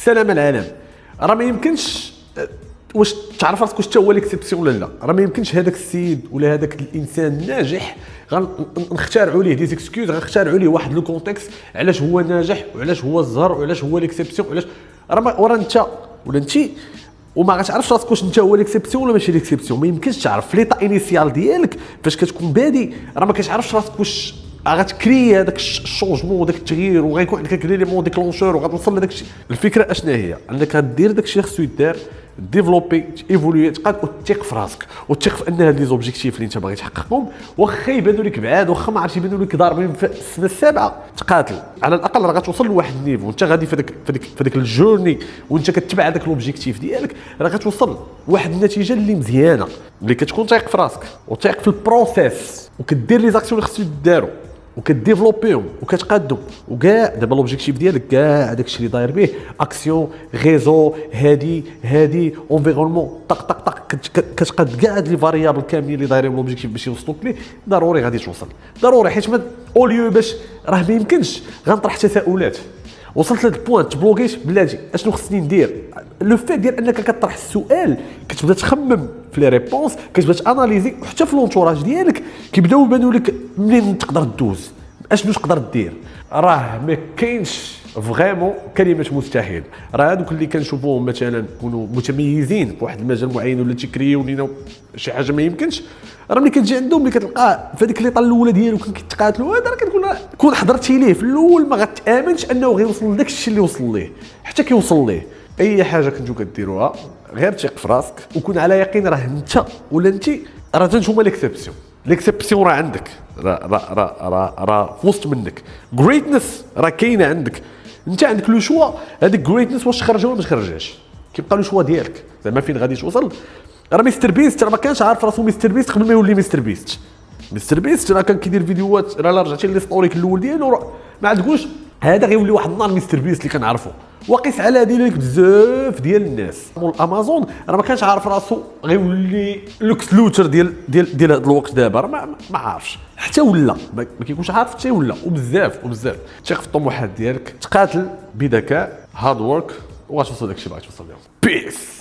سلام العالم. راه ما يمكنش واش تعرف راسك واش حتى هو ليكسيبسيون ولا لا. راه ما يمكنش هذاك السيد ولا هذاك الانسان الناجح غنخترعوا ليه دي زيكسكيوز، غنخترعوا ليه واحد لو كونتكست علاش هو ناجح وعلاش هو الزهر وعلاش هو ليكسيبسيون وعلاش. راه انت ولا انت وما غتعرفش راسك واش انت هو ليكسيبسيون ولا ماشي ليكسيبسيون. ما يمكنش تعرف في ليطا انيسيال ديالك فاش كتكون بادي، راه ما كتعرفش راسك واش غتكري هذاك الشونجمون وداك التغيير وغيكون عندك ليليمون ديكلونشور وغتوصل لذاك الشيء. الفكره اشنا هي انك غدير داك الشيء خصو يدار، ديفلوبي، ايفولوي، تقاد وتثق في راسك وتثق في ان هاد لي زوبجيكتيف اللي انت باغي تحققهم واخا يبانوا لك بعاد واخا ما عرفتش يبانوا لك ضاربين في السنه السابعه، تقاتل على الاقل راه غتوصل لواحد النيفو وانت غادي في داك الجورني وانت كتبع هذاك لوبجيكتيف ديالك، راه غتوصل لواحد النتيجه اللي مزيانه ملي كتكون تايق في راسك وتايق في البروسيس وكدير لي زاكسيون اللي خصو يداروا وكديفلوبيهم وكتقادهم. وكاع دابا لوبجيكتيف ديالك كاع داكشي اللي داير به اكسيون ريزو هادي انفيرونمون طق طق طق كتقاد كاع هاد لي فاريابل كاملين اللي دايرين لوبجيكتيف باش يوصلوك ليه. ضروري غادي توصل، ضروري، حيت ما اوليو باش راه ما يمكنش غنطرح تساؤلات. وصلت لهاد البوان تبلوكيت بلاتي اشنو خصني ندير. لو فات ديال انك كطرح السؤال كتبدا تخمم في لي ريبونس، كتبدا تاناليزي، وحتى في لونتوراج ديالك كيبداو يبانوا لك منين تقدر دوز اشنو تقدر دير. راه ما كاينش فريمون كلمه مستحيل. راه هذوك اللي كنشوفوهم مثلا يكونوا متميزين في واحد المجال معين ولا تيكريو لينا شي حاجه ما يمكنش، راه ملي كتجي عندهم ملي كتلقاه في هذيك ليطه الاولى ديالو كان كيتقاتلوا، هذا راه كتكون حضرتي ليه في الاول ما غتامنش انه غيوصل لذاك الشيء اللي وصل ليه حتى كيوصل ليه. اي حاجه كنتو كديروها غير ثق في راسك وكون على يقين راه انت ولا انت راه نتوما ليكسيبسيون. ليكسيبسيون راه عندك، راه في وسط منك. جريتنس راه كاينه عندك، انت عندك لو شوا هذيك جريتنس واش تخرجها ولا ما تخرجهاش، كيبقى لو شوا ديالك زعما فين غادي توصل. راه مستر بيست راه ما كانش عارف راسو مستر بيست قبل ما يولي مستر بيست. مستر بيست راه كان كيدير فيديوهات، راه رجعتي للستوريك الاول ديالو ما تقولش هذا غيولي واحد النهار مستر بيست اللي كنعرفو. وقيس على ديالك بزاف ديال الناس امازون راه ما كانش عارف راسو غيولي لوكس لوتر ديال هذا الوقت دابا، راه ما عارفش حتى ولا ما كيكونش عارف حتى ولا. وبزاف ثق في الطموحات ديالك، تقاتل بذكاء، هارد وورك، وغتوصل داكشي اللي باغي توصل له. بيس.